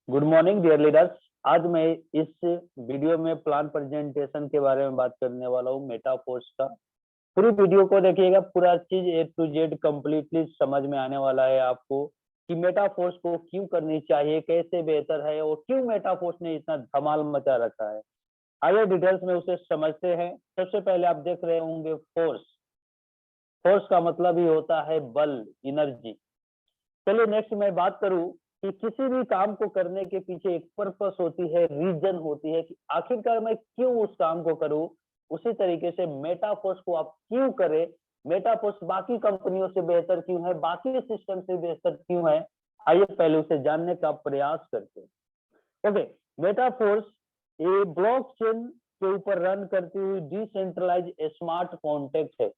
Good morning dear leaders. आज मैं इस वीडियो में प्लान प्रेजेंटेशन के बारे में बात करने वाला हूँ, मेटाफोर्स का। पूरी वीडियो को देखिएगा, पूरा चीज ए टू जेड कंप्लीटली समझ में आने वाला है आपको कि मेटाफोर्स को क्यों करनी चाहिए, कैसे बेहतर है और क्यों मेटाफोर्स ने इतना धमाल मचा रखा है। आइए डिटेल्स में उसे समझते हैं। सबसे पहले आप देख रहे होंगे फोर्स। फोर्स का मतलब ही होता है बल, एनर्जी। चलिए नेक्स्ट मैं बात करूं कि किसी भी काम को करने के पीछे एक पर्पस होती है, रीजन होती है कि आखिरकार मैं क्यों उस काम को करूं। उसी तरीके से मेटाफोर्स को आप क्यों करें, मेटाफोर्स बाकी कंपनियों से बेहतर क्यों है, बाकी सिस्टम से बेहतर क्यों है, आइए पहले उसे जानने का प्रयास करते हैं। ओके, मेटाफोर्स ये ब्लॉकचेन के ऊपर रन करती हुई डिसेंट्रलाइज स्मार्ट कॉन्ट्रैक्ट है।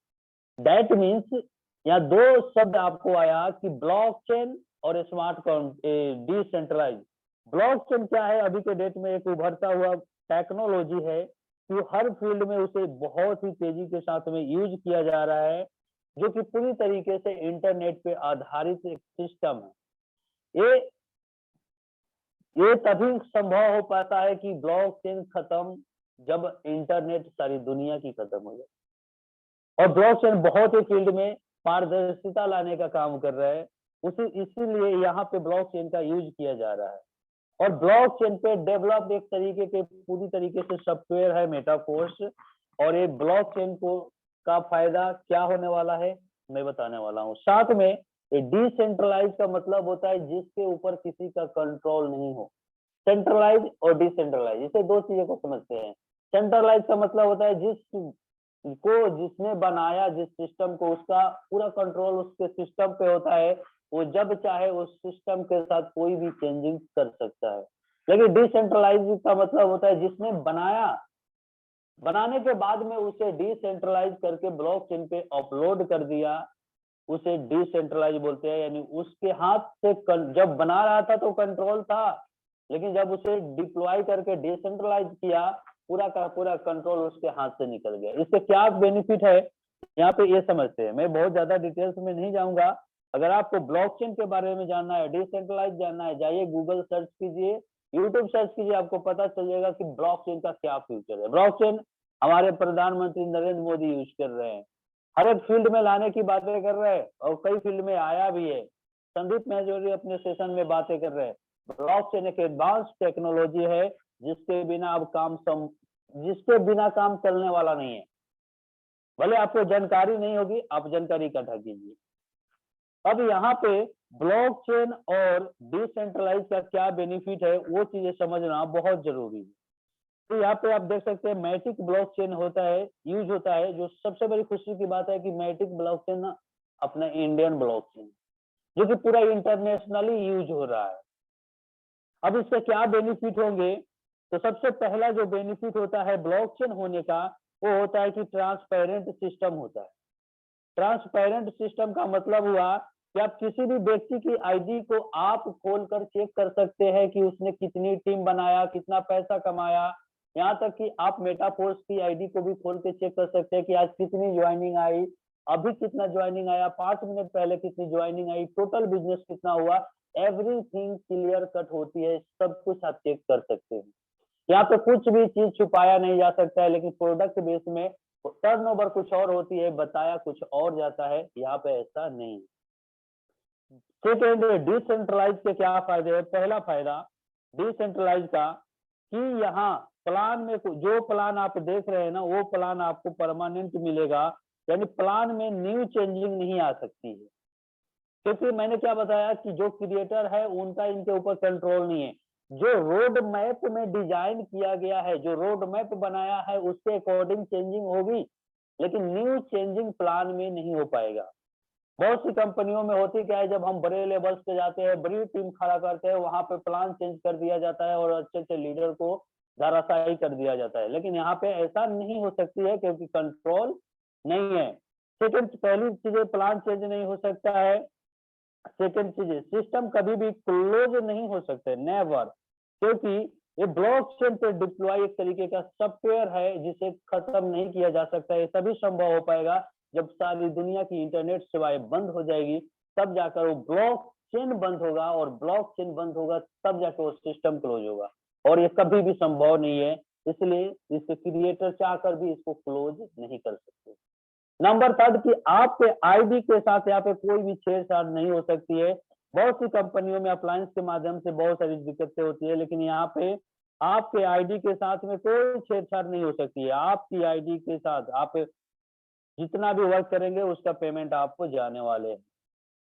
दैट मीन्स यहाँ दो शब्द आपको आया कि ब्लॉकचेन और स्मार्ट डिसेंट्रलाइज। ब्लॉकचेन क्या है? अभी के डेट में एक उभरता हुआ टेक्नोलॉजी है कि हर फील्ड में उसे बहुत ही तेजी के साथ में यूज किया जा रहा है, जो कि पूरी तरीके से इंटरनेट पे आधारित एक सिस्टम है। ये तभी संभव हो पाता है कि ब्लॉकचेन खत्म जब इंटरनेट सारी दुनिया की खत्म हो जाए। और ब्लॉकचेन बहुत ही फील्ड में पारदर्शिता लाने का काम कर रहा है, इसीलिए यहाँ पे ब्लॉकचेन का यूज किया जा रहा है। और ब्लॉकचेन पे डेवलप एक तरीके के पूरी तरीके से सॉफ्टवेयर है मेटाफोर्स। और ये ब्लॉकचेन को का फायदा क्या होने वाला है मैं बताने वाला हूँ। साथ में ये डिसेंट्रलाइज का मतलब होता है जिसके ऊपर किसी का कंट्रोल नहीं हो। सेंट्रलाइज और डिसेंट्रलाइज, इसे दो चीजों को समझते हैं। सेंट्रलाइज का मतलब होता है जिसने बनाया जिस सिस्टम को, उसका पूरा कंट्रोल उसके सिस्टम पे होता है। वो जब चाहे उस सिस्टम के साथ कोई भी चेंजिंग कर सकता है। लेकिन डिसेंट्रलाइज का मतलब होता है जिसने बनाया, बनाने के बाद में उसे डिसेंट्रलाइज करके ब्लॉकचेन पे अपलोड कर दिया, उसे डिसेंट्रलाइज बोलते हैं। यानी उसके हाथ से जब बना रहा था तो कंट्रोल था, लेकिन जब उसे डिप्लॉय करके डिसेंट्रलाइज किया, पूरा का पूरा कंट्रोल उसके हाथ से निकल गया। इससे क्या बेनिफिट है यहाँ पे ये समझते हैं। मैं बहुत ज्यादा डिटेल्स में नहीं जाऊंगा। अगर आपको ब्लॉकचेन के बारे में जानना है, डिसेंट्रलाइज जानना है, जाइए गूगल सर्च कीजिए, यूट्यूब सर्च कीजिए, आपको पता चल जाएगा कि ब्लॉकचेन का क्या फ्यूचर है। ब्लॉकचेन हमारे प्रधानमंत्री नरेंद्र मोदी यूज कर रहे हैं, हर एक फील्ड में लाने की बातें कर रहे हैं और कई फील्ड में आया भी है। संदीप महजोरी अपने सेशन में बातें कर रहे हैं। ब्लॉकचेन एक एडवांस टेक्नोलॉजी है जिसके बिना अब जिसके बिना काम चलने वाला नहीं है। भले आपको जानकारी नहीं होगी, आप जानकारी इकट्ठा कीजिए। अब यहाँ पे ब्लॉकचेन और डिसेंट्रलाइज का क्या बेनिफिट है वो चीजें समझना बहुत जरूरी है। तो यहाँ पे आप देख सकते हैं मैटिक ब्लॉकचेन होता है, यूज होता है। जो सबसे बड़ी खुशी की बात है कि मैटिक ब्लॉकचेन अपना इंडियन ब्लॉकचेन जो कि पूरा इंटरनेशनली यूज हो रहा है। अब इसके क्या बेनिफिट होंगे? तो सबसे पहला जो बेनिफिट होता है ब्लॉकचेन होने का, वो होता है कि ट्रांसपेरेंट सिस्टम होता है। ट्रांसपेरेंट सिस्टम का मतलब हुआ कि आप किसी भी व्यक्ति की आईडी को आप खोलकर चेक कर सकते हैं कि उसने कितनी टीम बनाया, कितना पैसा कमाया। यहाँ तक कि आप मेटाफोर्स की आईडी को भी खोल के चेक कर सकते हैं कि आज कितनी ज्वाइनिंग आई, अभी कितना ज्वाइनिंग आया, 5 मिनट पहले कितनी ज्वाइनिंग आई, टोटल बिजनेस कितना हुआ। एवरीथिंग क्लियर कट होती है, सब कुछ आप चेक कर सकते हैं। यहाँ पे कुछ भी चीज छुपाया नहीं जा सकता है। लेकिन प्रोडक्ट बेस में टर्नओवर कुछ और होती है, बताया कुछ और जाता है, यहाँ पे ऐसा नहीं। सेकेंड, डिसेंट्रलाइज के क्या फायदे है? पहला फायदा डिसेंट्रलाइज का कि यहाँ प्लान में जो प्लान आप देख रहे हैं ना, वो प्लान आपको परमानेंट मिलेगा। यानी प्लान में न्यू चेंजिंग नहीं आ सकती है, क्योंकि मैंने क्या बताया कि जो क्रिएटर है उनका इनके ऊपर कंट्रोल नहीं है। जो रोड मैप में डिजाइन किया गया है, जो रोड मैप बनाया है, उसके अकॉर्डिंग चेंजिंग होगी, लेकिन न्यू चेंजिंग प्लान में नहीं हो पाएगा। बहुत सी कंपनियों में होती क्या है, जब हम बड़े लेवल्स पे जाते हैं, बड़ी टीम खड़ा करते हैं, वहां पे प्लान चेंज कर दिया जाता है और अच्छे अच्छे लीडर को धराशायी कर दिया जाता है। लेकिन यहाँ पे ऐसा नहीं हो सकती है क्योंकि कंट्रोल नहीं है। सेकंड, पहली चीज प्लान चेंज नहीं हो सकता है। सेकंड चीज, सिस्टम कभी भी क्लोज नहीं हो सकते, नेवर, क्योंकि ये ब्लॉकचेन पे डिप्लॉय एक तरीके का सॉफ्टवेयर है जिसे खत्म नहीं किया जा सकता। ये तभी संभव हो पाएगा जब सारी दुनिया की इंटरनेट सेवाएं बंद हो जाएगी, तब जाकर वो चेन बंद होगा और ब्लॉक चेन बंद होगा तब जाके वो सिस्टम क्लोज होगा, और ये कभी भी संभव नहीं है, इसलिए इसके क्रिएटर चाहकर भी इसको क्लोज नहीं कर सकते। नंबर थर्ड कि आपके आईडी के साथ यहाँ पे कोई भी छेड़छाड़ नहीं हो सकती है। बहुत सी कंपनियों में अप्लायंस के माध्यम से बहुत सारी दिक्कतें होती है, लेकिन यहाँ पे आपके आईडी के साथ में कोई छेड़छाड़ नहीं हो सकती है। आपकी आईडी के साथ आप जितना भी वर्क करेंगे उसका पेमेंट आपको जाने वाले हैं।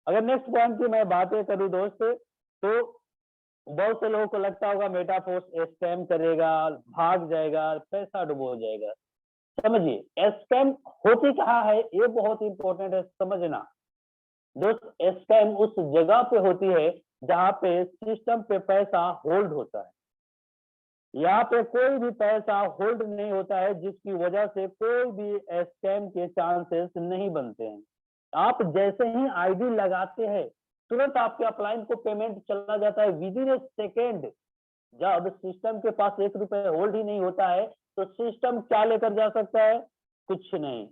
अगर नेक्स्ट पॉइंट की मैं बातें करूं दोस्त, तो बहुत से लोगों को लगता होगा मेटाफोर्स स्कैम करेगा, भाग जाएगा, पैसा डुबो जाएगा। समझिए स्कैम होती कहाँ है, ये बहुत इंपॉर्टेंट है समझना दोस्त। स्कैम उस जगह पे होती है जहाँ पे सिस्टम पे पैसा होल्ड होता है। यहाँ पे कोई भी पैसा होल्ड नहीं होता है, जिसकी वजह से कोई भी स्कैम के चांसेस नहीं बनते हैं। आप जैसे ही आईडी लगाते हैं तुरंत आपके अपलाइन को पेमेंट चला जाता है विद इन ए सेकेंड। जब सिस्टम के पास 1 रुपए होल्ड ही नहीं होता है तो सिस्टम क्या लेकर जा सकता है, कुछ नहीं।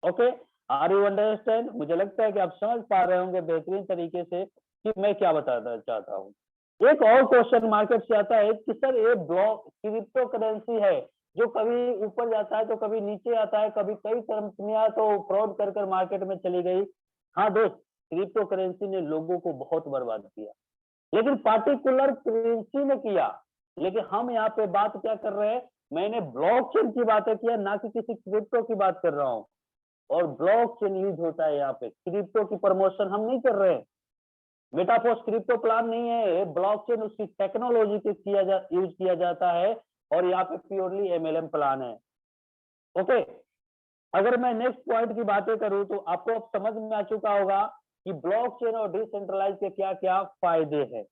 Okay, are you understand? मुझे लगता है कि आप समझ पा रहे होंगे बेहतरीन तरीके से कि मैं क्या बताना चाहता हूँ। एक और क्वेश्चन मार्केट से आता है कि सर ये ब्लॉक क्रिप्टो करेंसी है जो कभी ऊपर जाता है तो कभी नीचे आता है, कभी कई कंपनियां तो फ्रॉड कर कर मार्केट में चली गई। हाँ दोस्त, क्रिप्टो करेंसी ने लोगों को बहुत बर्बाद किया, लेकिन पार्टिकुलर करेंसी ने किया। लेकिन हम यहाँ पे बात क्या कर रहे हैं, मैंने ब्लॉकचेन की बातें किया, ना कि किसी क्रिप्टो की बात कर रहा हूँ। और ब्लॉकचेन यूज होता है यहाँ पे, क्रिप्टो की प्रमोशन हम नहीं कर रहे हैं। मेटाफोर्स क्रिप्टो प्लान नहीं है, ब्लॉकचेन उसकी टेक्नोलॉजी के यूज किया जाता है, और यहाँ पे प्योरली एमएलएम प्लान है। ओके, अगर मैं नेक्स्ट पॉइंट की बातें करूं तो आपको अब समझ में आ चुका होगा कि ब्लॉकचेन और डिसेंट्रलाइज के क्या क्या फायदे हैं।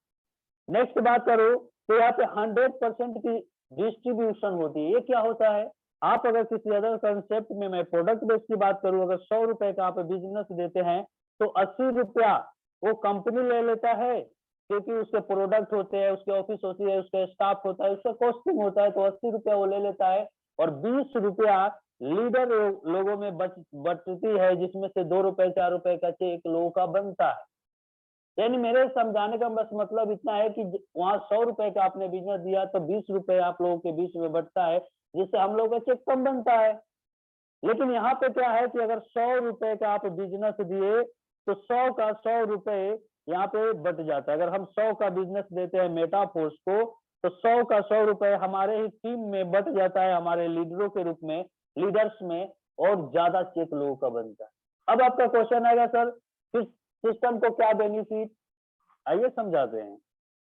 नेक्स्ट बात करूं तो यहाँ पे 100% की डिस्ट्रीब्यूशन होती है। ये क्या होता है, आप अगर किसी अदर कंसेप्ट में, मैं प्रोडक्ट बेस की बात करूं, अगर 100 रुपए का आप बिजनेस देते हैं तो 80 रुपया वो कंपनी ले लेता है, क्योंकि उसके प्रोडक्ट होते हैं, उसके ऑफिस होती है, उसका स्टाफ होता है, उसका कॉस्टिंग होता है, तो 80 रुपया वो ले लेता है, और 20 रुपया लीडर लोगों में बचती है, जिसमें से 2 रुपए 4 रुपए का चेक लोगों का बनता है। यानी मेरे समझाने का बस मतलब इतना है कि वहां 100 रुपए का आपने बिजनेस दिया तो 20 रुपए आप लोगों के बीच में बटता है, जिससे हम लोगों का चेक कम बनता है। लेकिन यहाँ पे क्या है कि अगर 100 रुपए का आप बिजनेस दिए तो 100 का 100 रुपए यहाँ पे बट जाता है। अगर हम 100 का बिजनेस देते हैं मेटाफोर्स को तो 100 का 100 रुपए हमारे ही टीम में बट जाता है, हमारे लीडरों के रूप में, लीडर्स में, और ज्यादा चेक लोगों का बनता है। अब आपका क्वेश्चन आएगा सर किस सिस्टम को क्या बेनिफिट, आइए समझाते हैं।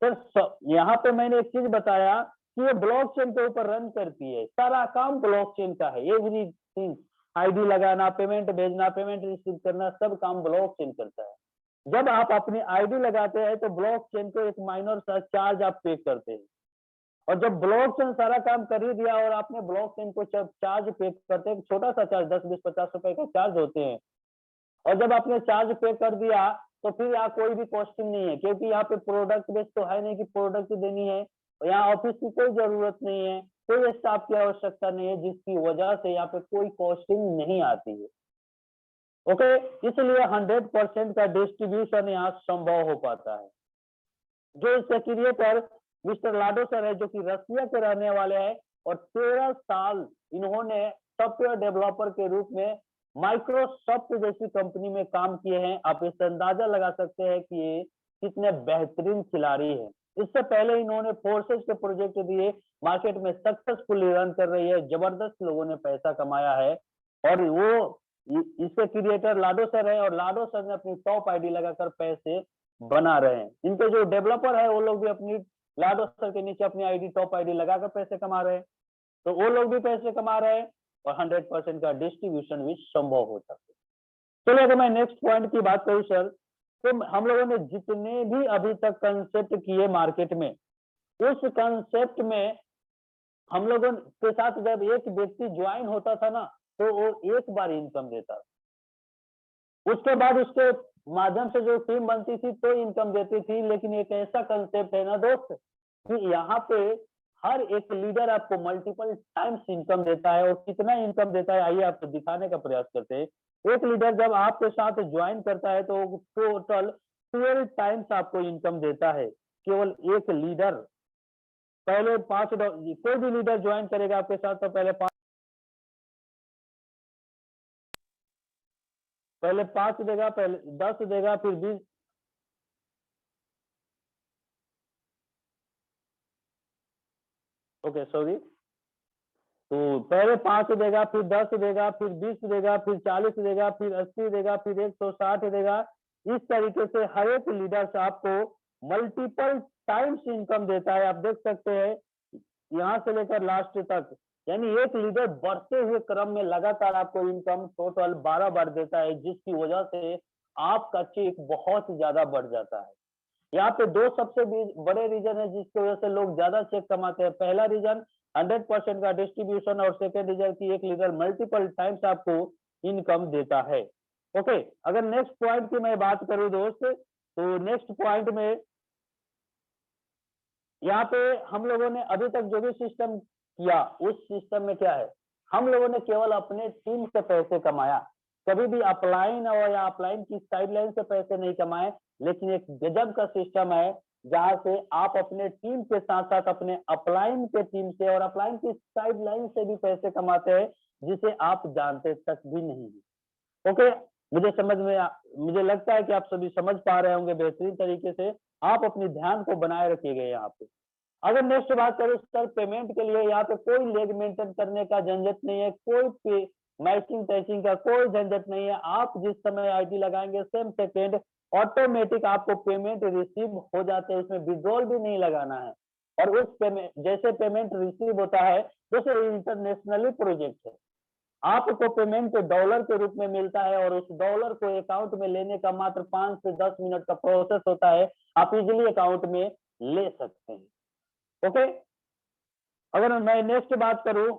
सर यहाँ पे मैंने एक चीज बताया कि ये ब्लॉकचेन के ऊपर रन करती है, सारा काम ब्लॉकचेन का है। एवरीथिंग, आईडी लगाना, पेमेंट भेजना, पेमेंट रिसीव करना, सब काम ब्लॉकचेन करता है। जब आप अपनी आईडी लगाते हैं तो ब्लॉकचेन को एक माइनर सा चार्ज आप पे करते हैं, और जब ब्लॉकचेन सारा काम कर ही दिया और आपने ब्लॉकचेन को जब चार्ज पे करते हैं, छोटा सा चार्ज 10, 20, 50 रुपए का चार्ज होते हैं, और जब आपने चार्ज पे कर दिया तो फिर यहाँ कोई भी कॉस्टिंग नहीं है, क्योंकि यहाँ पे प्रोडक्ट बेस तो है नहीं कि प्रोडक्ट देनी है, और यहाँ ऑफिस की कोई जरूरत नहीं है, कोई स्टाफ की आवश्यकता नहीं है, जिसकी वजह से यहाँ पे कोई कॉस्टिंग नहीं आती है। ओके, इसलिए 100% का डिस्ट्रीब्यूशन यहाँ संभव हो पाता है। जो इसके क्रिएटर मिस्टर लाडो सर है, जो कि रसिया के रहने वाले हैं, और 13 साल इन्होंने सॉफ्टवेयर डेवलपर के रूप में माइक्रोसॉफ्ट जैसी कंपनी में काम किए हैं। आप इससे अंदाजा लगा सकते हैं कि ये कितने बेहतरीन खिलाड़ी हैं। इससे पहले इन्होंने फोर्सेस के प्रोजेक्ट दिए, मार्केट में सक्सेसफुली रन कर रही है, जबरदस्त लोगों ने पैसा कमाया है, और वो इसके क्रिएटर लाडो सर है, और लाडो सर ने अपनी टॉप आईडी लगाकर पैसे बना रहे हैं। इनके जो डेवलपर है वो लोग भी अपनी लाडो सर के नीचे अपनी आईडी, टॉप आईडी लगाकर पैसे कमा रहे हैं, तो वो लोग भी पैसे कमा रहे हैं, और 100% का डिस्ट्रीब्यूशन भी संभव होता है। चलिए अगर मैं नेक्स्ट पॉइंट की बात करूं सर, तो हम लोगों ने जितने भी अभी तक कंसेप्ट किए मार्केट में, उस कंसेप्ट में हम लोगों के साथ जब एक व्यक्ति ज्वाइन होता था ना, तो वो एक बार इनकम देता, उसके बाद उसके माध्यम से जो टीम बनती थी तो इनकम देती थी। लेकिन एक ऐसा कंसेप्ट है ना दोस्त कि यहाँ पे हर एक लीडर आपको मल्टीपल टाइम्स इनकम देता है, और कितना इनकम देता है आइए आपको दिखाने का प्रयास करते हैं। एक लीडर जब आपके साथ ज्वाइन करता है तो टोटल 12 टाइम्स आपको इनकम देता है केवल एक लीडर। पहले 5 कोई भी लीडर ज्वाइन करेगा आपके साथ तो पहले 5 देगा, पहले 10 देगा, फिर 20। ओके सॉरी, तो पहले 5 देगा, फिर 10 देगा, फिर 20 देगा, फिर 40 देगा, फिर 80 देगा, फिर 160 देगा। इस तरीके से हर एक लीडर आपको मल्टीपल टाइम्स इनकम देता है। आप देख सकते हैं यहाँ से लेकर लास्ट तक, यानी एक लीडर बढ़ते हुए क्रम में लगातार आपको इनकम टोटल 12 बार देता है, जिसकी वजह से आपका चेक बहुत ज्यादा बढ़ जाता है। यहाँ पे दो सबसे बड़े रीजन है जिसकी वजह से लोग ज्यादा चेक कमाते हैं। पहला रीजन 100% का डिस्ट्रीब्यूशन, और सेकेंड रीजन की एक लीडर मल्टीपल टाइम्स आपको इनकम देता है। ओके, अगर नेक्स्ट पॉइंट की मैं बात करूं दोस्त, तो नेक्स्ट पॉइंट में यहाँ पे हम लोगों ने अभी तक जो भी सिस्टम किया, उस सिस्टम में क्या है, हम लोगों ने केवल अपने टीम से पैसे कमाया, कभी भी अपलाइन और या अपलाइन की साइडलाइन से पैसे नहीं कमाए। लेकिन एक गजब का सिस्टम है जहां से आप अपने टीम के साथ साथ अपने अपलाइन के टीम से और अपलाइन की साइडलाइन से भी पैसे कमाते हैं, जिसे आप जानते तक भी नहीं है। ओके, मुझे लगता है कि आप सभी समझ पा रहे होंगे बेहतरीन तरीके से। आप अपनी ध्यान को बनाए रखिएगा यहाँ पे। अगर नेक्स्ट बात करें सर पेमेंट के लिए, यहाँ पे कोई लेग मेंटेन करने का झंझट नहीं है, कोई मैचिंग टैचिंग का कोई झंझट नहीं है। आप जिस समय आईडी लगाएंगे सेम सेकेंड ऑटोमेटिक आपको पेमेंट रिसीव हो जाते हैं, उसमें विड्रॉल भी नहीं लगाना है। और उस पेमेंट जैसे पेमेंट रिसीव होता है, जैसे इंटरनेशनली प्रोजेक्ट है, आपको पेमेंट डॉलर के रूप में मिलता है और उस डॉलर को अकाउंट में लेने का मात्र 5 से 10 मिनट का प्रोसेस होता है। आप इजिली अकाउंट में ले सकते हैं। ओके, अगर मैं नेक्स्ट बात करूं,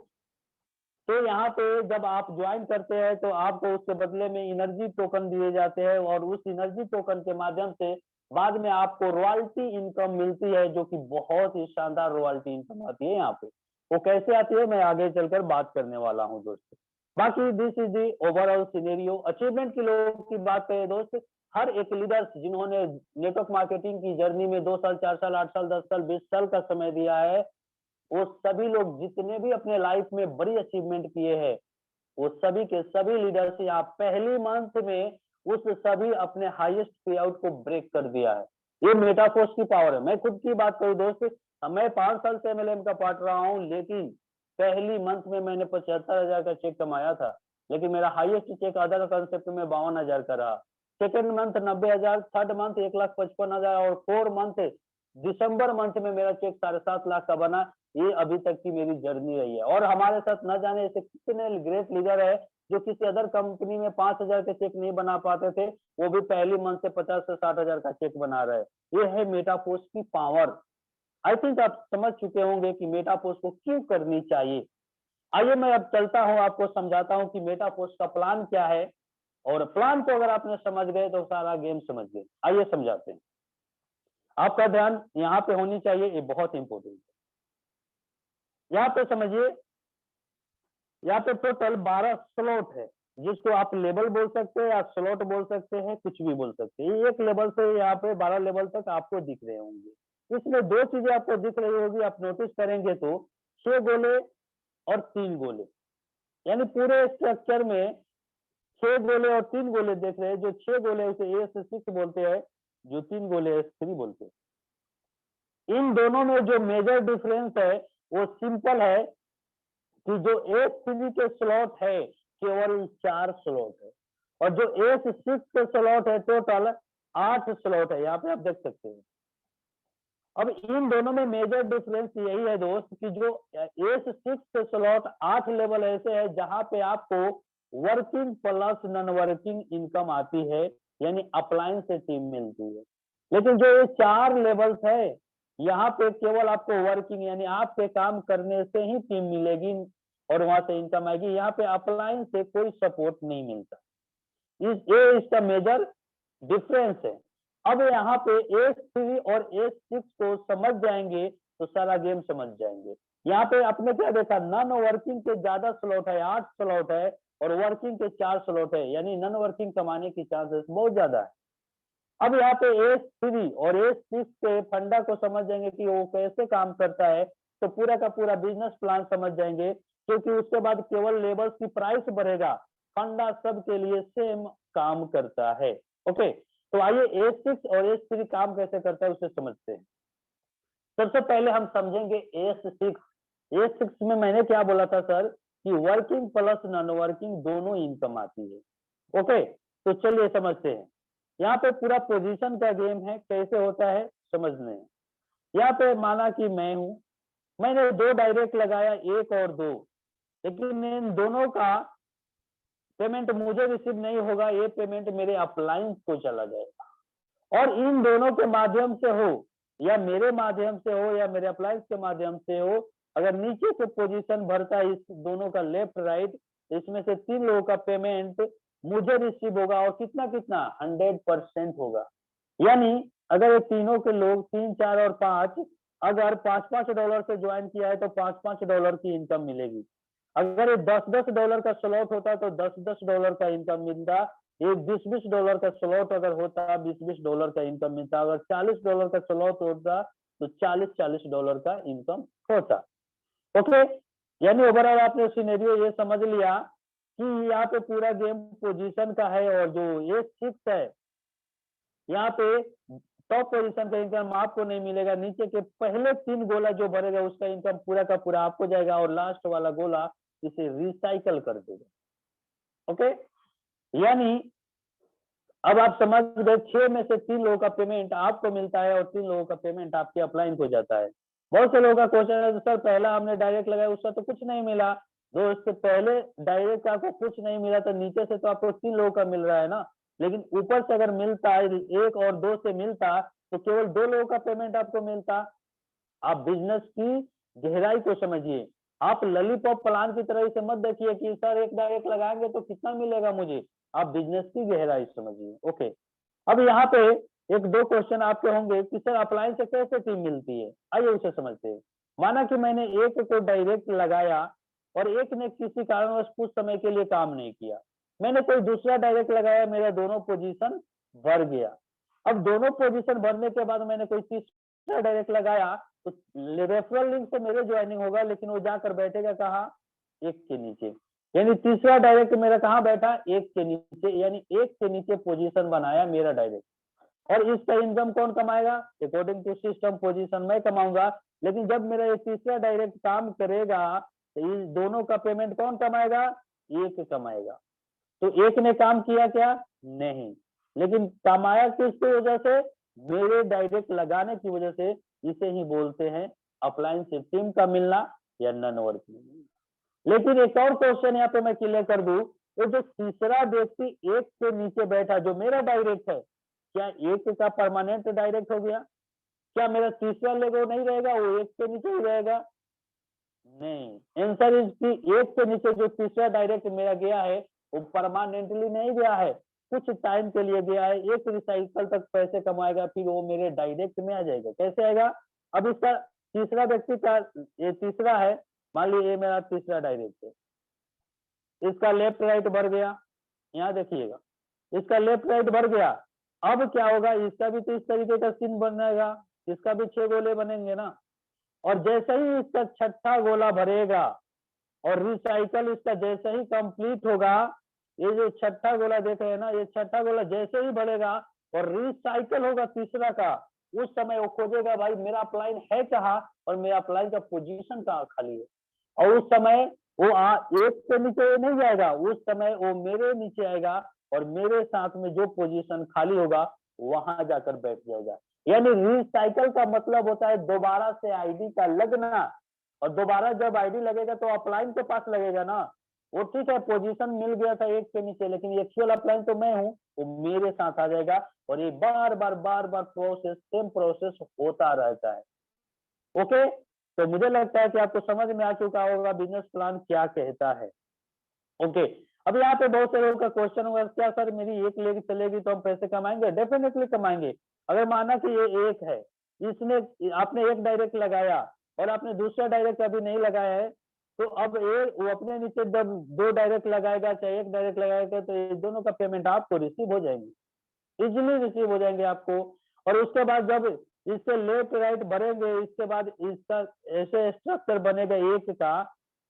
तो यहाँ पे जब आप ज्वाइन करते हैं तो आपको उसके बदले में एनर्जी टोकन दिए जाते हैं, और उस एनर्जी टोकन के माध्यम से बाद में आपको रॉयल्टी इनकम मिलती है, जो कि बहुत ही शानदार रॉयल्टी इनकम आती है। यहाँ पे वो कैसे आती है मैं आगे चलकर बात करने वाला हूँ दोस्तों। बाकी this is the overall scenario. Achievement की लोगों की बात करें दोस्त, हर एक लीडर्स जिन्होंने नेटवर्क मार्केटिंग की जर्नी में 2 साल 4 साल 8 साल 10 साल 20 साल का समय दिया है, वो सभी लोग जितने भी अपने लाइफ में बड़ी अचीवमेंट किए हैं, वो सभी के सभी लीडर्स यहाँ पहली मंथ में उस सभी अपने हाईएस्ट पे आउट को ब्रेक कर दिया है। ये मेटाफोर्स की पावर है। मैं खुद की बात करूं दोस्त, मैं 5 साल से MLM का पार्ट रहा हूँ, लेकिन पहली मंथ में मैंने 75,000 का चेक कमाया था, लेकिन मेरा हाईएस्ट चेक अदर कंसेप्ट में 52,000 का रहा। सेकेंड मंथ 90,000, थर्ड मंथ 1,55,000, और 4 मंथ दिसंबर मंथ में मेरा चेक 7.5 लाख का बना। ये अभी तक की मेरी जर्नी रही है। और हमारे साथ न जाने ऐसे कितने ग्रेट लीडर है जो किसी अदर कंपनी में 5,000 के चेक नहीं बना पाते थे, वो भी पहली मंथ से 50 से 60,000 का चेक बना रहे। ये है मेटाफोर्स की पावर। आई थिंक आप समझ चुके होंगे कि मेटाफोर्स को क्यों करनी चाहिए। आइए मैं अब चलता हूँ, आपको समझाता हूँ कि मेटाफोर्स का प्लान क्या है, और प्लान को अगर आपने समझ गए तो सारा गेम समझ गए। आइए समझाते हैं। आपका ध्यान यहाँ पे होनी चाहिए, ये बहुत इंपॉर्टेंट है। यहाँ पे समझिए, यहाँ पे टोटल 12 स्लॉट है, जिसको आप लेवल बोल सकते हैं या स्लॉट बोल सकते हैं, कुछ भी बोल सकते हैं। एक लेवल से यहाँ पे 12 लेवल तक आपको दिख रहे होंगे। इसमें 2 चीजें आपको दिख रही होगी, आप नोटिस करेंगे तो 6 गोले और 3 गोले, यानी पूरे स्ट्रक्चर में 6 गोले और 3 गोले देख रहे हैं। जो 6 गोले उसे AS6 बोलते हैं, जो 3 गोले AS3 बोलते हैं। इन दोनों में जो मेजर डिफरेंस है वो सिंपल है कि जो AS3 के स्लॉट है केवल 4 स्लॉट है, और जो AS6 के स्लॉट है टोटल 8 स्लॉट है। यहाँ पे आप देख सकते हैं। अब इन दोनों में मेजर डिफरेंस यही है दोस्त कि जो AS6 के स्लॉट 8 लेवल ऐसे है जहां पे आपको working plus non working income आती है, यानी अपलाइन से टीम मिलती है। लेकिन जो ये 4 लेवल्स है, यहाँ पे केवल आपको वर्किंग यानी आपके काम करने से ही टीम मिलेगी और वहां से इनकम आएगी। यहाँ पे अपलाइन से कोई सपोर्ट नहीं मिलता। ये इसका मेजर डिफरेंस है। अब यहाँ पे AS3 और AS6 को समझ जाएंगे तो सारा गेम समझ जाएंगे। यहाँ पे आपने क्या देखा, नॉन वर्किंग के ज्यादा स्लॉट है, 8 स्लॉट है, और वर्किंग के 4 स्लॉट है, यानी नॉन वर्किंग कमाने की चांसेस बहुत ज्यादा है। अब यहाँ पे A3 और A6 के फंडा को समझ जाएंगे कि वो कैसे काम करता है, तो पूरा का पूरा बिजनेस प्लान समझ जाएंगे, क्योंकि उसके बाद केवल लेबर्स की प्राइस बढ़ेगा, फंडा सबके लिए सेम काम करता है। ओके, तो आइए A6 और A3 काम कैसे करता है उसे समझते हैं। सबसे पहले हम समझेंगे A6 में मैंने क्या बोला था सर, कि वर्किंग प्लस नॉन वर्किंग दोनों इनकम आती है। ओके, तो चलिए समझते हैं। यहाँ पे पूरा पोजीशन का गेम है, कैसे होता है समझने हैं। यहाँ पे माना कि मैं हूं, मैंने 2 डायरेक्ट लगाया, 1 और 2, लेकिन इन दोनों का पेमेंट मुझे रिसीव नहीं होगा, ये पेमेंट मेरे अपलायंस को चला जाएगा। और इन दोनों के माध्यम से हो या मेरे माध्यम से हो या मेरे अप्लायंस के माध्यम से हो, अगर नीचे से पोजीशन भरता है इस दोनों का लेफ्ट राइट, इसमें से 3 लोगों का पेमेंट मुझे रिसीव होगा, और कितना कितना 100% होगा। यानी अगर ये तीनों के लोग 3, 4 और 5 अगर $5-5 से ज्वाइन किया है तो $5-5 की इनकम मिलेगी। अगर ये $10-10 का स्लॉट होता तो $10-10 का इनकम मिलता। एक $20-20 का स्लॉट अगर होता, $20-20 का इनकम मिलता। अगर $40 का स्लॉट होता तो $40-40 का इनकम होता। ओके, यानी ओवरऑल आपने सिनेरियो ये समझ लिया कि यहाँ पे पूरा गेम पोजीशन का है, और जो ये 6 है यहाँ पे टॉप पोजीशन का इनकम आपको नहीं मिलेगा, नीचे के पहले 3 गोला जो भरेगा उसका इनकम पूरा का पूरा आपको जाएगा, और लास्ट वाला गोला इसे रिसाइकल कर देगा। ओके, यानी अब आप समझ गए, 6 में से 3 लोगों का पेमेंट आपको मिलता है और 3 लोगों का पेमेंट आपके अपलाइन को जाता है। बहुत से लोगों का क्वेश्चन है सर पहला हमने डायरेक्ट लगाया उसका तो कुछ नहीं मिला, जो इससे पहले डायरेक्ट आपको कुछ नहीं मिला तो नीचे से तो आपको 3 लोगों का मिल रहा है ना, लेकिन ऊपर से अगर मिलता है 1 और 2 से मिलता तो केवल 2 लोगों का पेमेंट आपको मिलता। आप बिजनेस की गहराई को समझिए, आप लॉलीपॉप प्लान की तरह इसे मत देखिए कि सर एक डायरेक्ट लगाएंगे तो कितना मिलेगा मुझे, आप बिजनेस की गहराई समझिए। ओके, अब यहाँ पे 1-2 क्वेश्चन आपके होंगे कि सर अप्लायंस से कैसे टीम मिलती है, आइए उसे समझते हैं। माना कि मैंने एक को डायरेक्ट लगाया और एक ने किसी कारणवश कुछ समय के लिए काम नहीं किया, मैंने कोई दूसरा डायरेक्ट लगाया, मेरा दोनों पोजीशन भर गया। अब दोनों पोजीशन भरने के बाद मैंने कोई तीसरा डायरेक्ट लगाया तो रेफरल लिंक से मेरे ज्वाइनिंग होगा, लेकिन वो जाकर बैठेगा कहाँ, 1 के नीचे। यानी तीसरा डायरेक्ट मेरा कहाँ बैठा, 1 के नीचे, यानी 1 के नीचे पोजीशन बनाया मेरा डायरेक्ट। और इसका इनकम कौन कमाएगा, अकॉर्डिंग टू सिस्टम पोजीशन मैं कमाऊंगा, लेकिन जब मेरा ये तीसरा डायरेक्ट काम करेगा तो इस दोनों का पेमेंट कौन कमाएगा, 1 कमाएगा। तो 1 ने काम किया क्या, नहीं, लेकिन कमाया किसकी वजह से, मेरे डायरेक्ट लगाने की वजह से। इसे ही बोलते हैं अप्लायंस से टीम का मिलना या नॉन वर्किंग। लेकिन एक और क्वेश्चन यहाँ पे मैं क्लियर कर दूं, वो जो तीसरा व्यक्ति 1 के नीचे बैठा जो मेरा डायरेक्ट है, क्या 1 का परमानेंट डायरेक्ट हो गया, क्या मेरा तीसरा लेग वो नहीं रहेगा, वो 1 के नीचे ही रहेगा, नहीं। आंसर इज कि 1 के नीचे जो तीसरा डायरेक्ट मेरा गया है वो परमानेंटली नहीं गया है, कुछ टाइम के लिए गया है, एक रिसाइकल तक पैसे कमाएगा, फिर वो मेरे डायरेक्ट में आ जाएगा। कैसे आएगा, अब इसका तीसरा व्यक्ति का ये तीसरा है, मान लीजिए ये मेरा तीसरा डायरेक्ट है, इसका लेफ्ट राइट भर गया, यहाँ देखिएगा इसका लेफ्ट राइट भर गया। अब क्या होगा, इसका भी तो इस तरीके का सीन बनेगा, इसका भी 6 गोले बनेंगे ना, और जैसे ही इसका छठा गोला भरेगा और रिसाइकल इसका जैसे ही कंप्लीट होगा, ये जो छठा गोला देख रहे हैं ना, ये छठा गोला जैसे ही भरेगा और रिसाइकल होगा तीसरा का, उस समय वो खोजेगा भाई मेरा अपलाइन है कहाँ और मेरा अपलाइन का पोजीशन कहाँ खाली है, और उस समय वो 1 के नीचे नहीं जाएगा, उस समय वो मेरे नीचे आएगा और मेरे साथ में जो पोजीशन खाली होगा वहां जाकर बैठ जाएगा। यानी रिसाइकल का मतलब होता है दोबारा से आईडी का लगना, और दोबारा जब आईडी लगेगा तो अपलाइन के पास लगेगा ना, वो ठीक है पोजीशन मिल गया था 1 के नीचे, लेकिन एक्चुअल अपलाइन तो मैं हूँ, वो मेरे साथ आ जाएगा, और ये बार बार प्रोसेस सेम प्रोसेस होता रहता है। ओके, तो मुझे लगता है कि आपको समझ में आ चुका होगा बिजनेस प्लान क्या कहता है। ओके, अब यहाँ पे बहुत से लोगों का क्वेश्चन होगा, क्या सर मेरी 1 लेग चलेगी तो हम पैसे कमाएंगे, डेफिनेटली कमाएंगे। अगर माना कि ये 1 है, इसने आपने 1 डायरेक्ट लगाया और आपने दूसरा डायरेक्ट अभी नहीं लगाया है, तो अब ये वो अपने नीचे जब 2 डायरेक्ट लगाएगा चाहे 1 डायरेक्ट लगाएगा तो ये दोनों का पेमेंट आपको रिसीव हो जाएंगे। इजिली रिसीव हो जाएंगे आपको। और उसके बाद जब इसके लेफ्ट राइट भरेंगे, इसके बाद इसका ऐसे स्ट्रक्चर बनेगा एक का,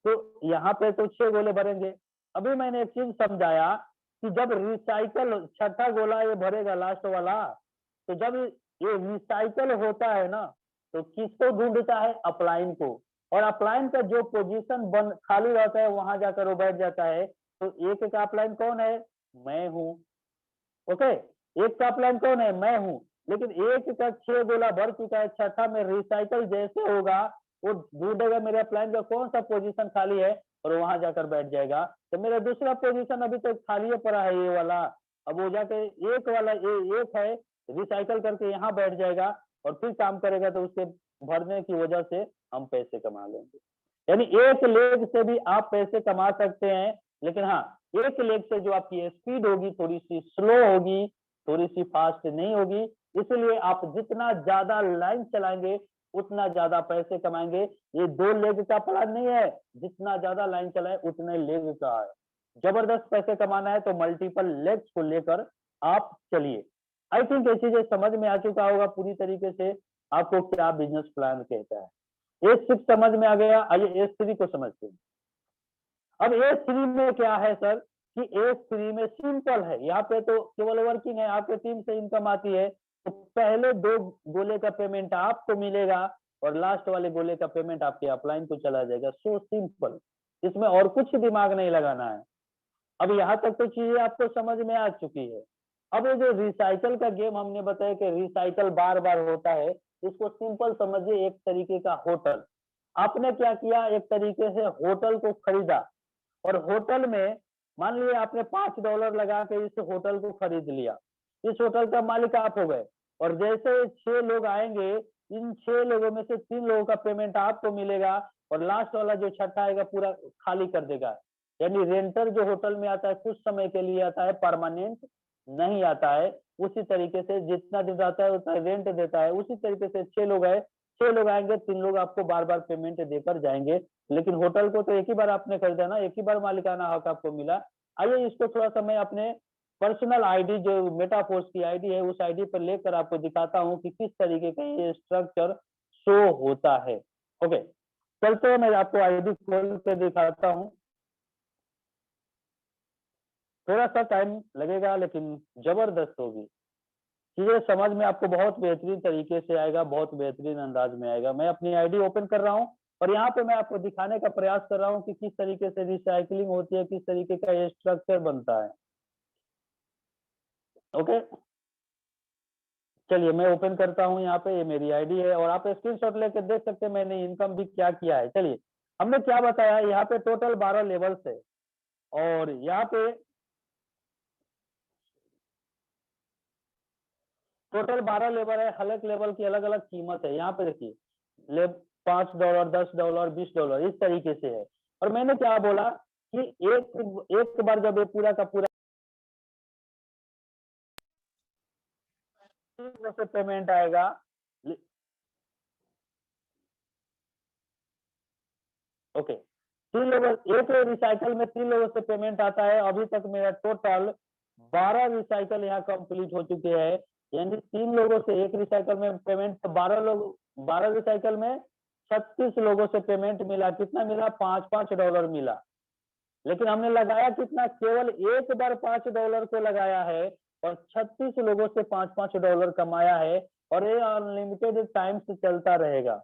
तो यहाँ पे तो 6 गोले भरेंगे। अभी मैंने एक चीज समझाया कि जब रिसाइकल छठा गोला ये भरेगा लास्ट वाला, तो जब ये रिसाइकल होता है ना, तो किसको ढूंढता है? अपलाइन को। और अपलाइन का जो पोजीशन बन खाली रहता है वहां जाकर वो बैठ जाता है। तो एक का अपलाइन कौन है? मैं हूँ। ओके, एक का अपलाइन कौन है? मैं हूँ। लेकिन एक का 6 गोला भर चुका है, छठा में रिसाइकल जैसे होगा वो ढूंढेगा मेरे अपलाइन का कौन सा पोजीशन खाली है और वहां जाकर बैठ जाएगा। तो मेरा दूसरा पोजीशन अभी तक खाली पड़ा है ये वाला, अब वो जाके एक वाला एक है रिसाइकल करके यहाँ बैठ जाएगा और फिर काम करेगा, तो उसके भरने की वजह से हम पैसे कमा लेंगे। यानी एक लेग से भी आप पैसे कमा सकते हैं, लेकिन हाँ, एक लेग से जो आपकी स्पीड होगी थोड़ी सी स्लो होगी, थोड़ी सी फास्ट नहीं होगी। इसलिए आप जितना ज्यादा लाइन चलाएंगे उतना ज्यादा पैसे कमाएंगे। ये 2 लेग का प्लान नहीं है, जितना ज्यादा लाइन चलाए उतने लेग का है। जबरदस्त पैसे कमाना है तो मल्टीपल लेग्स को लेकर आप चलिए। आई थिंक ये चीजें समझ में आ चुका होगा पूरी तरीके से आपको क्या बिजनेस प्लान कहता है। A6 समझ में आ गया। आइए A3 को समझते हैं। अब A3 में क्या है सर कि A3 में सिंपल है, यहाँ पे तो केवल वर्किंग है, आपके टीम से इनकम आती है, तो पहले 2 गोले का पेमेंट आपको मिलेगा और लास्ट वाले गोले का पेमेंट आपके अपलाइन को चला जाएगा। सो सिंपल, इसमें और कुछ दिमाग नहीं लगाना है। अब यहाँ तक तो चीजें आपको समझ में आ चुकी है। अब ये जो रिसाइकल का गेम हमने बताया कि रिसाइकल बार बार होता है, इसको सिंपल समझिए एक तरीके का होटल। आपने क्या किया? एक तरीके से होटल को खरीदा और होटल में मान लीजिए आपने $5 लगा के इस होटल को खरीद लिया। इस होटल का मालिक आप हो गए और जैसे 6 लोग आएंगे, इन 6 लोगों में से 3 लोगों का पेमेंट आपको मिलेगा और लास्ट वाला जो छठा आएगा पूरा खाली कर देगा। यानी रेंटर जो होटल में आता है कुछ समय के लिए आता है, परमानेंट नहीं आता है। उसी तरीके से जितना दिन रहता है उतना रेंट देता है। उसी तरीके से 6 लोग आए, 6 लोग आएंगे, 3 लोग आपको बार बार पेमेंट देकर जाएंगे। लेकिन होटल को तो एक ही बार आपने खरीदा ना, एक ही बार मालिकाना हक आपको मिला। आइए इसको थोड़ा सा मैं अपने पर्सनल आईडी जो मेटाफोर्स की आईडी है उस आईडी पर लेकर आपको दिखाता हूँ कि किस तरीके का ये स्ट्रक्चर शो होता है। ओके, चलते हैं, मैं आपको आईडी खोल के दिखाता हूँ। थोड़ा सा टाइम लगेगा लेकिन जबरदस्त होगी चीजें, समझ में आपको बहुत बेहतरीन तरीके से आएगा, बहुत बेहतरीन अंदाज में आएगा। मैं अपनी आईडी ओपन कर रहा हूँ और यहाँ पे मैं आपको दिखाने का प्रयास कर रहा हूँ कि किस तरीके से रिसाइकलिंग होती है, किस तरीके का ये स्ट्रक्चर बनता है। ओके, चलिए मैं ओपन करता हूँ। यहाँ पे ये मेरी आईडी है और आप स्क्रीनशॉट लेकर देख सकते हैं मैंने इनकम भी क्या किया है। चलिए, हमने क्या बताया, यहाँ पे टोटल 12 लेवल्स है और यहाँ पे टोटल 12 लेवल है। हर एक लेवल की अलग अलग कीमत है। यहाँ पे देखिए, $5, $10, $20 इस तरीके से है। और मैंने क्या बोला कि एक बार जब ये पूरा का पूरा से पेमेंट आएगा, ओके, 3 लोगों एक रिसाइकल में 3 लोगों से पेमेंट आता है। अभी तक मेरा टोटल 12 रिसाइकल यहाँ कंप्लीट हो चुके हैं। यानी 3 लोगों से एक रिसाइकल में पेमेंट, 12 रिसाइकल में 36 लोगों से पेमेंट मिला। कितना मिला? $5 मिला। लेकिन हमने लगाया कितना? केवल एक बार $5 को लगाया है और 36 लोगों से $5 कमाया है और ये अनलिमिटेड टाइम से चलता रहेगा।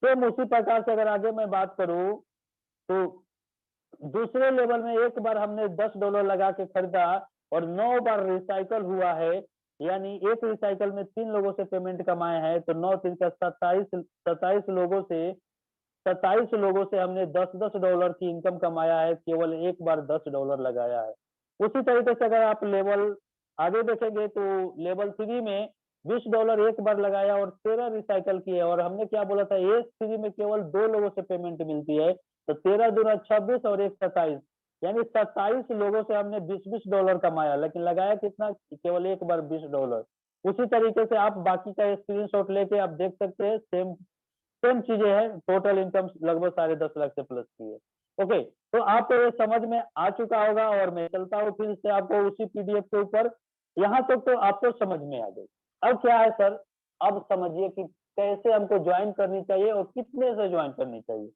तो उसी प्रकार से अगर आगे मैं बात करूं तो दूसरे लेवल में एक बार हमने $10 लगा के खरीदा और 9 बार रिसाइकल हुआ है। यानी एक रिसाइकल में 3 लोगों से पेमेंट कमाए हैं, तो 9 3 का 27 लोगों से हमने $10 की इनकम कमाया है, केवल एक बार $10 लगाया है। उसी तरीके से अगर आप लेवल आगे देखेंगे तो लेवल 3 में $20 एक बार लगाया और 13 रिसाइकल किए। और हमने क्या बोला था, A3 में केवल 2 लोगों से पेमेंट मिलती है, तो 13 दूना 26 और 1 27, यानी 27 लोगों से हमने $20 कमाया। लेकिन लगाया कितना? केवल एक बार $20। उसी तरीके से आप बाकी का स्क्रीनशॉट लेके आप देख सकते हैं, सेम चीजें हैं। टोटल इनकम लगभग 10.5 लाख से प्लस की है। ओके, तो आपको ये समझ में आ चुका होगा और मैं चलता हूँ फिर से आपको उसी पीडीएफ के ऊपर यहाँ तक तो आपको समझ में आ गई। अब क्या है सर, अब समझिए कि कैसे हमको ज्वाइन करनी चाहिए और कितने से ज्वाइन करनी चाहिए।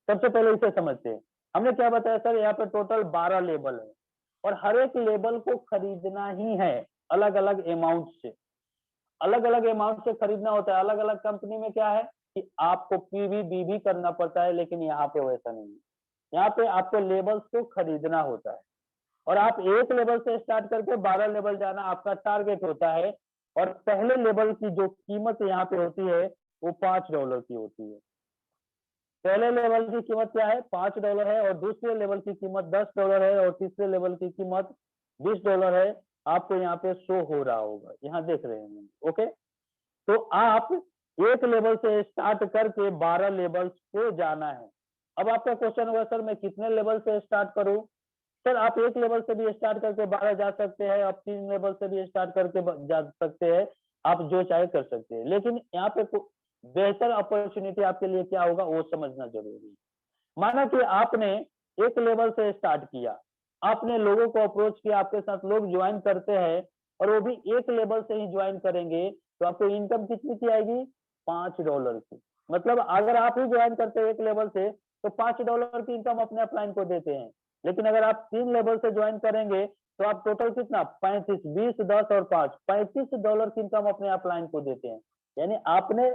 सबसे पहले इसे समझते हैं। हमने क्या बताया सर, यहाँ पे टोटल 12 लेबल है और हर एक लेबल को खरीदना ही है अलग अलग अमाउंट से। अलग अलग अमाउंट से खरीदना होता है। अलग अलग कंपनी में क्या है कि आपको पीवी बीवी करना पड़ता है, लेकिन यहाँ पे वैसा नहीं है। यहाँ पे आपको लेबल्स को खरीदना होता है और आप एक लेवल से स्टार्ट करके 12 लेवल जाना आपका टारगेट होता है। और पहले लेवल की जो कीमत यहाँ पे होती है वो $5 की होती है। पहले लेवल की कीमत क्या है, $5 है, और दूसरे लेवल की कीमत $10 है, और तीसरे लेवल की कीमत $20 है। आपको यहाँ पे शो हो रहा होगा, यहाँ देख रहे हैं। ओके, तो आप एक लेवल से स्टार्ट करके 12 लेवल्स को जाना है। अब आपका क्वेश्चन होगा सर मैं कितने लेवल से स्टार्ट करूं। सर आप एक लेवल से भी स्टार्ट करके 12 जा सकते हैं, आप 3 लेवल से भी स्टार्ट करके जा सकते हैं, आप जो चाहे कर सकते हैं। लेकिन यहाँ पे बेहतर अपॉर्चुनिटी आपके लिए क्या होगा वो समझना जरूरी है। माना कि आपने एक लेवल से स्टार्ट किया, आपने लोगों को अप्रोच किया, आपके साथ लोग ज्वाइन करते हैं और वो भी एक लेवल से ही ज्वाइन करेंगे, तो आपको इनकम कितनी की आएगी, $5 की। मतलब अगर आप ही ज्वाइन करते हैं एक लेवल से तो $5 की इनकम अपने अपलाइन को देते हैं। लेकिन अगर आप 3 लेवल से ज्वाइन करेंगे तो आप टोटल कितना 35, 20, 10 और 5 $35 की इनकम अपने अपलाइन को देते हैं। यानी आपने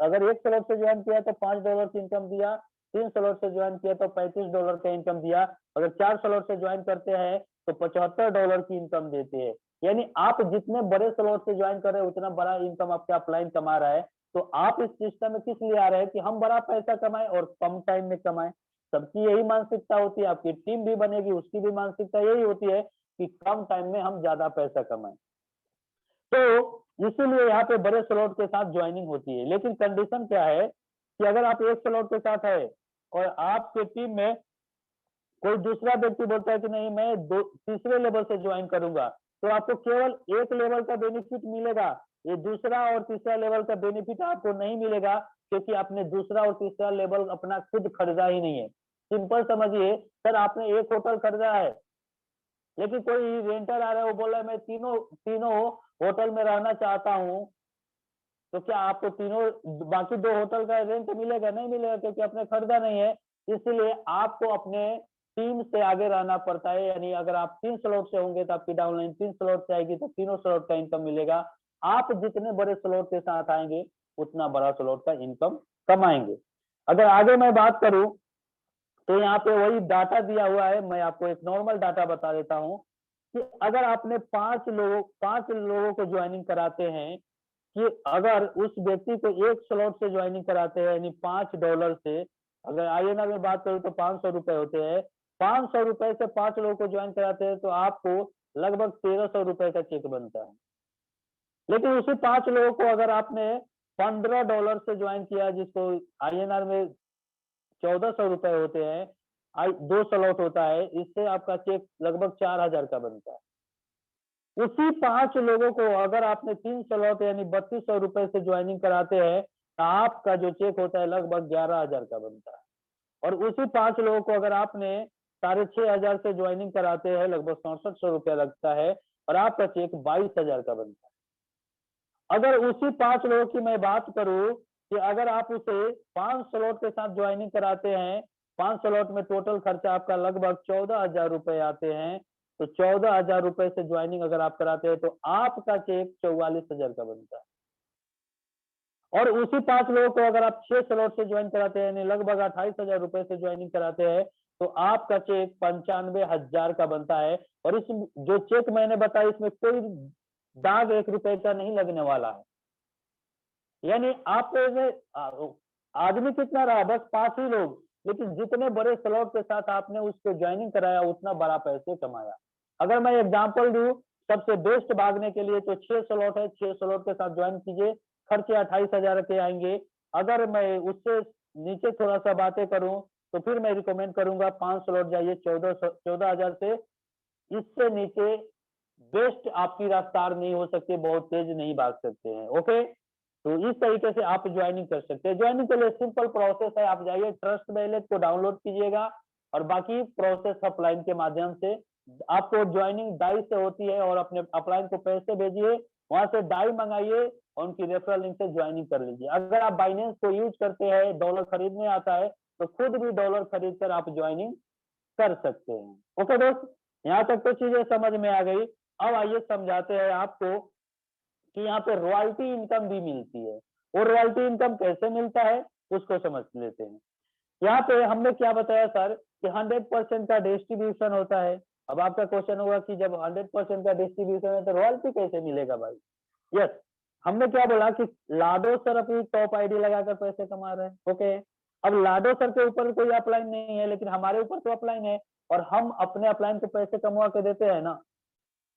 अगर एक स्लॉट से ज्वाइन किया तो $5 की इनकम दिया, 3 स्लॉट से ज्वाइन किया तो $35 का इनकम दिया, अगर 4 स्लॉट से ज्वाइन करते हैं तो $75 की इनकम देते हैं। यानी आप जितने बड़े स्लॉट से ज्वाइन कर रहे हैं उतना बड़ा इनकम आपका अपलाइन कमा रहा है। तो आप इस सिस्टम में किस लिए आ रहे हैं कि हम बड़ा पैसा कमाएं और कम टाइम में कमाएं। सबकी यही मानसिकता होती है, आपकी टीम भी बनेगी उसकी भी मानसिकता यही होती है कि कम टाइम में हम ज्यादा पैसा कमाएं। तो इसीलिए यहाँ पे बड़े स्लॉट के साथ ज्वाइनिंग होती है। लेकिन कंडीशन क्या है कि अगर आप एक स्लॉट के साथ है और आपके टीम में कोई दूसरा व्यक्ति बोलता है कि नहीं मैं तीसरे लेवल से ज्वाइन करूंगा, तो आपको केवल एक लेवल का बेनिफिट मिलेगा, ये दूसरा और तीसरा लेवल का बेनिफिट आपको नहीं मिलेगा, क्योंकि आपने दूसरा और तीसरा लेवल अपना खुद खरीदा ही नहीं है। सिंपल समझिए सर, आपने एक होटल खरीदा है लेकिन कोई रेंटर आ रहा है वो बोल रहा है मैं तीनों तीनों होटल में रहना चाहता हूँ, तो क्या आपको तीनों बाकी 2 होटल का रेंट मिलेगा, नहीं मिलेगा, क्योंकि आपने खरीदा नहीं है। इसलिए आपको अपने टीम से आगे रहना पड़ता है। यानी अगर आप 3 स्लॉट से होंगे तो आपकी डाउनलाइन 3 स्लॉट से आएगी तो तीनों स्लॉट का इनकम मिलेगा। आप जितने बड़े स्लॉट के साथ आएंगे उतना बड़ा स्लॉट का इनकम कमाएंगे। अगर आगे मैं बात करूं तो यहाँ पे वही डाटा दिया हुआ है, मैं आपको एक नॉर्मल डाटा बता देता हूँ कि अगर आपने 5 लोगों को ज्वाइनिंग कराते हैं, कि अगर उस व्यक्ति को एक स्लॉट से ज्वाइनिंग कराते हैं यानी $5 से, अगर आईएनआर में बात करूं तो ₹500 होते हैं, ₹500 से 5 लोगों को ज्वाइन कराते हैं तो आपको लगभग ₹1300 का चेक बनता है। लेकिन उसी 5 लोगों को अगर आपने $15 से ज्वाइन किया, जिसको आईएनआर में ₹1400 होते हैं, 2 स्लॉट होता है, इससे आपका चेक लगभग 4000 का बनता है। उसी 5 लोगों को अगर आपने 3 स्लॉट यानी ₹3200 से ज्वाइनिंग कराते हैं तो आपका जो चेक होता है लगभग 11000 का बनता है। और उसी 5 लोगों को अगर आपने 6500 से ज्वाइनिंग कराते हैं लगभग ₹6700 लगता है और आपका चेक 22000 का बनता है। अगर उसी 5 लोगों की मैं बात करूं कि अगर आप उसे 5 स्लॉट के साथ ज्वाइनिंग कराते हैं, 5 स्लॉट में टोटल खर्चा आपका लगभग ₹14000 आते हैं, तो ₹14000 से ज्वाइनिंग अगर आप कराते हैं तो आपका चेक 44000 का बनता है। और उसी 5 लोगों को अगर आप 6 स्लॉट से ज्वाइन कराते हैं यानी लगभग ₹28000 से ज्वाइनिंग कराते हैं तो आपका चेक 95000 का बनता है। और इस जो चेक मैंने बताया इसमें कोई दाग ₹1 का नहीं लगने वाला है। यानी आप आदमी कितना रहा, बस 5 ही लोग, लेकिन जितने बड़े स्लॉट के साथ आपने उसको ज्वाइनिंग कराया उतना बड़ा पैसे कमाया। अगर मैं एग्जांपल दूं सबसे बेस्ट भागने के लिए तो 6 स्लॉट है, 6 स्लॉट के साथ ज्वाइन कीजिए, खर्चे 28000 के आएंगे। अगर मैं उससे नीचे थोड़ा सा बातें करूं तो फिर मैं रिकमेंड करूंगा 5 स्लॉट जाइए 14,000 से, इससे नीचे बेस्ट आपकी रफ्तार नहीं हो सकती, बहुत तेज नहीं भाग सकते हैं। ओके, तो इस तरीके से आप ज्वाइनिंग कर सकते हैं। ज्वाइनिंग के लिए सिंपल प्रोसेस है, आप जाइए ट्रस्ट वैलेट को डाउनलोड कीजिएगा और बाकी प्रोसेस अपलाइन के माध्यम से आपको ज्वाइनिंग डाई से होती है, और अपने अपलाइन को पैसे भेजिए, वहां से डाई मंगाइए और उनकी रेफरल लिंक से ज्वाइनिंग कर लीजिए। अगर आप बाइनेंस को यूज करते हैं, डॉलर खरीदने आता है, तो खुद भी डॉलर खरीद कर आप ज्वाइनिंग कर सकते हैं। ओके दोस्त, यहाँ तक तो चीजें समझ में आ गई। अब आइए समझाते हैं आपको कि यहाँ पे रॉयल्टी इनकम भी मिलती है। वो रॉयल्टी इनकम कैसे मिलता है उसको समझ लेते हैं। यहाँ पे हमने क्या बताया सर कि 100% का डिस्ट्रीब्यूशन होता है। अब आपका क्वेश्चन होगा कि जब 100% का डिस्ट्रीब्यूशन है तो रॉयल्टी कैसे मिलेगा भाई? यस, हमने क्या बोला कि लाडो सर अपनी टॉप आईडी लगाकर पैसे कमा रहे हैं। ओके, अब लाडो सर के ऊपर कोई अपलाइन नहीं है, लेकिन हमारे ऊपर तो अपलाइन है, और हम अपने अपलाइन को पैसे कमवा के देते हैं ना।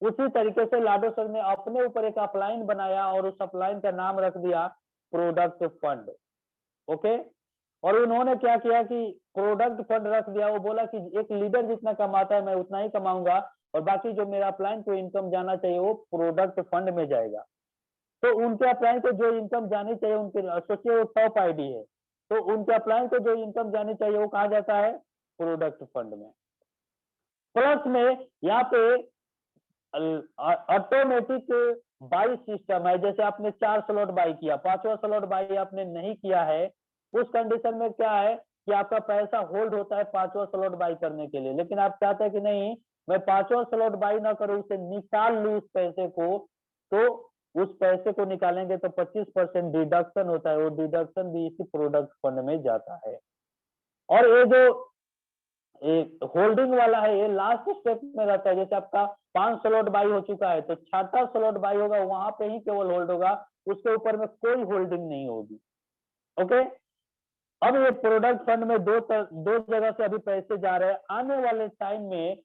उसी तरीके से लाडो सर ने अपने ऊपर एक अपलाइन बनाया और उस अपलाइन का नाम रख दिया प्रोडक्ट फंड। ओके, और उन्होंने क्या किया कि प्रोडक्ट फंड रख दिया। वो बोला कि एक लीडर जितना कमाता है मैं उतना ही कमाऊंगा, और बाकी जो मेरा अपलाइन को इनकम जाना चाहिए वो प्रोडक्ट फंड में जाएगा। तो उनके अपलाइन को जो इनकम जानी चाहिए, उनके सोचिए वो टॉप आईडी है, तो उनके अपलाइन को जो इनकम जानी चाहिए वो कहा जाता है प्रोडक्ट फंड में। प्लस में यहाँ पे ऑटोमेटिक बाई सिस्टम है। जैसे आपने 4 स्लॉट बाई किया, 5वां स्लॉट बाई आपने नहीं किया है, उस कंडीशन में क्या है कि आपका पैसा होल्ड होता है 5वां स्लॉट बाई करने के लिए। लेकिन आप चाहते हैं कि नहीं, मैं 5वां स्लॉट बाई ना करूं, उसे निकाल लूं उस पैसे को, तो उस पैसे को निकालेंगे तो 25% डिडक्शन होता है। वो डिडक्शन भी इसी प्रोडक्ट फंड में जाता है। और ये जो होल्डिंग वाला है, ये लास्ट स्टेप में रहता है। जैसे आपका 5 स्लॉट बाई हो चुका है, तो 6वां स्लॉट बाई होगा, वहां पे ही केवल होल्ड होगा, उसके ऊपर में कोई होल्डिंग नहीं होगी। ओके, अब ये प्रोडक्ट फंड में दो जगह से अभी पैसे जा रहे हैं। आने वाले टाइम में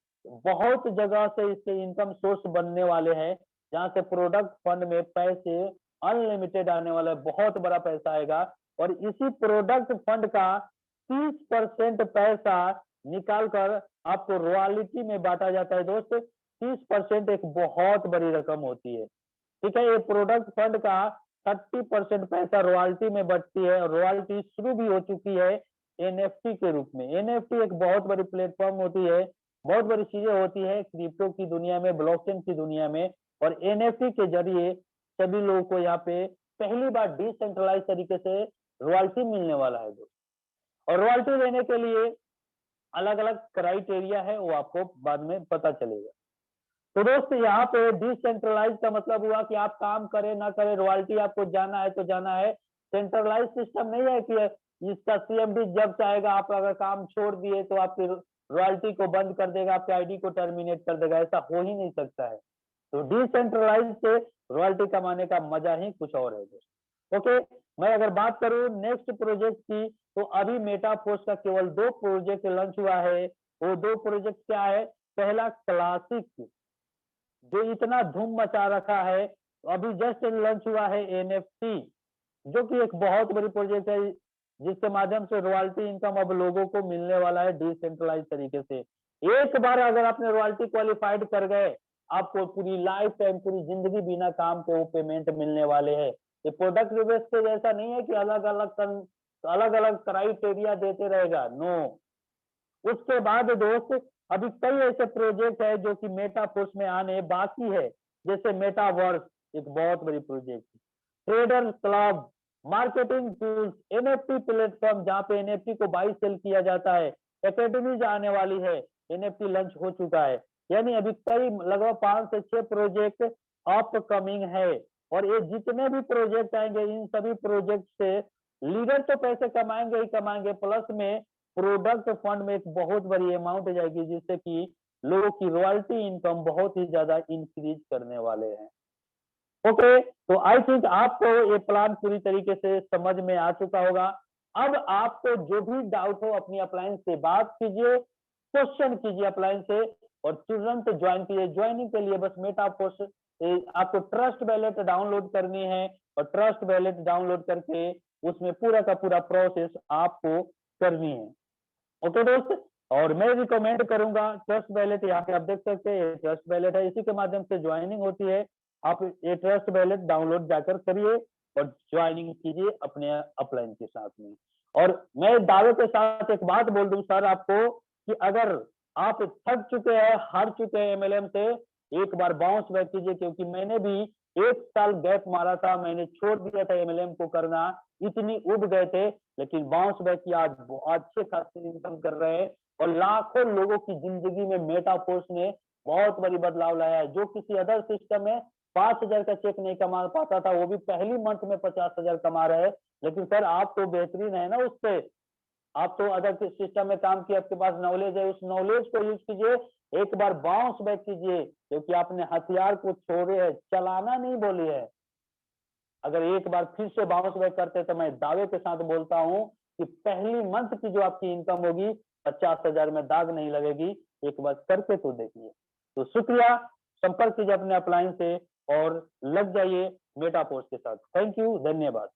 बहुत जगह से इसके इनकम सोर्स बनने वाले हैं, जहां से प्रोडक्ट फंड में पैसे अनलिमिटेड आने वाला है, बहुत बड़ा पैसा आएगा। और इसी प्रोडक्ट फंड का 30% पैसा निकाल कर आपको रॉयल्टी में बांटा जाता है। दोस्त, 30% एक बहुत बड़ी रकम होती है। ठीक है, ये प्रोडक्ट फंड का 30% पैसा रॉयल्टी में बचती है, और रॉयल्टी शुरू भी हो चुकी है एनएफटी के रूप में। एनएफटी एक बहुत बड़ी प्लेटफॉर्म होती है, बहुत बड़ी चीजें होती है क्रिप्टो की दुनिया में, ब्लॉकचेन की दुनिया में। और एनएफटी के जरिए सभी लोगों को यहाँ पे पहली बार डिसेंट्रलाइज तरीके से रॉयल्टी मिलने वाला है दोस्त। और रॉयल्टी लेने के लिए अलग अलग क्राइटेरिया है, वो आपको बाद में पता चलेगा। तो दोस्त, यहाँ पे डिसेंट्रलाइज का मतलब हुआ कि आप काम करें ना करें, रॉयल्टी आपको जाना है तो जाना है। सेंट्रलाइज सिस्टम नहीं है कि इसका सीएमडी जब चाहेगा आप अगर काम छोड़ दिए तो आपकी रॉयल्टी को बंद कर देगा, आपके आईडी को टर्मिनेट कर देगा, ऐसा हो ही नहीं सकता है। तो डिसेंट्रलाइज से रॉयल्टी कमाने का मजा ही कुछ और है दोस्त। ओके, मैं अगर बात करूं नेक्स्ट प्रोजेक्ट की, तो अभी मेटाफोर्स का केवल 2 प्रोजेक्ट लॉन्च हुआ है। वो 2 प्रोजेक्ट क्या है? पहला क्लासिक, जो इतना धूम मचा रखा है, अभी जस्ट लॉन्च हुआ है एनएफटी, जो कि एक बहुत बड़ी प्रोजेक्ट है, जिसके माध्यम से रॉयल्टी इनकम अब लोगों को मिलने वाला है डिसेंट्रलाइज तरीके से। एक बार अगर आपने रॉयल्टी क्वालिफाइड कर गए, आपको पूरी लाइफ टाइम, पूरी जिंदगी बिना काम के वो पेमेंट मिलने वाले हैं। ये प्रोडक्ट बेस पे जैसा नहीं है कि अलग अलग क्राइटेरिया देते रहेगा, नो। उसके बाद दोस्त अभी कई ऐसे प्रोजेक्ट है जो कि मेटाफोर्स में आने बाकी है, जैसे मेटावर्स एक बहुत बड़ी project, trader club, marketing tools, NFT platform जहाँ पे एनएफटी को बाई सेल किया जाता है, एकेडमीज आने वाली है, एनएफटी लॉन्च हो चुका है। यानी अभी कई लगभग 5 से 6 प्रोजेक्ट अपकमिंग है। और ये जितने भी प्रोजेक्ट आएंगे, इन सभी प्रोजेक्ट से लीडर तो पैसे कमाएंगे ही कमाएंगे, प्लस में प्रोडक्ट फंड में एक बहुत बड़ी अमाउंट जाएगी, जिससे कि लोगों की रॉयल्टी इनकम बहुत ही ज्यादा इंक्रीज करने वाले हैं। ओके, तो आई थिंक आपको ये प्लान पूरी तरीके से समझ में आ चुका होगा। अब आपको जो भी डाउट हो अपनी अप्लायंस से बात कीजिए, क्वेश्चन कीजिए अप्लायंस से, और तुरंत ज्वाइन कीजिए। ज्वाइनिंग के लिए बस मेटाफोर्स आपको ट्रस्ट वैलेट डाउनलोड करनी है, और ट्रस्ट वैलेट डाउनलोड करके उसमें पूरा का पूरा प्रोसेस आपको करनी है। ओके दोस्त, और मैं रिकमेंड करूंगा ट्रस्ट वैलेट, यहाँ पे आप देख सकते हैं ये ट्रस्ट वैलेट है, इसी के माध्यम से ज्वाइनिंग होती है। आप ये ट्रस्ट वैलेट डाउनलोड जाकर करिए और ज्वाइनिंग कीजिए अपने अपलाइन के साथ में। और मैं दावे के साथ एक बात बोल दूं सर आपको कि अगर आप थक चुके हैं, हार चुके हैं एमएलएम से, एक बार बाउंस बैक कीजिए, क्योंकि मैंने भी 1 साल गैप मारा था, मैंने छोड़ दिया था एमएलएम को करना, इतनी उब गए थे, लेकिन बाउंस बैक किया, आज अच्छे खासे इनकम कर रहे हैं और लाखों लोगों की जिंदगी में मेटाफोर्स ने बहुत बड़ी बदलाव लाया है। जो किसी अदर सिस्टम में 5,000 का चेक नहीं कमा पाता था, वो भी पहली मंथ में 50,000 कमा रहे हैं। लेकिन सर आप तो बेहतरीन है ना उस पे, आप तो अदर सिस्टम में काम किया, आपके पास नॉलेज है, उस नॉलेज को यूज कीजिए, एक बार बाउंस बैक कीजिए, क्योंकि आपने हथियार को छोड़े है, चलाना नहीं बोली है। अगर एक बार फिर से बाउंस बैक करते तो मैं दावे के साथ बोलता हूँ कि पहली मंथ की जो आपकी इनकम होगी 50,000 में दाग नहीं लगेगी। एक बार करके तो देखिए। तो शुक्रिया, संपर्क कीजिए अपने अपलाइन से और लग जाइए मेटापोस्ट के साथ। थैंक यू, धन्यवाद।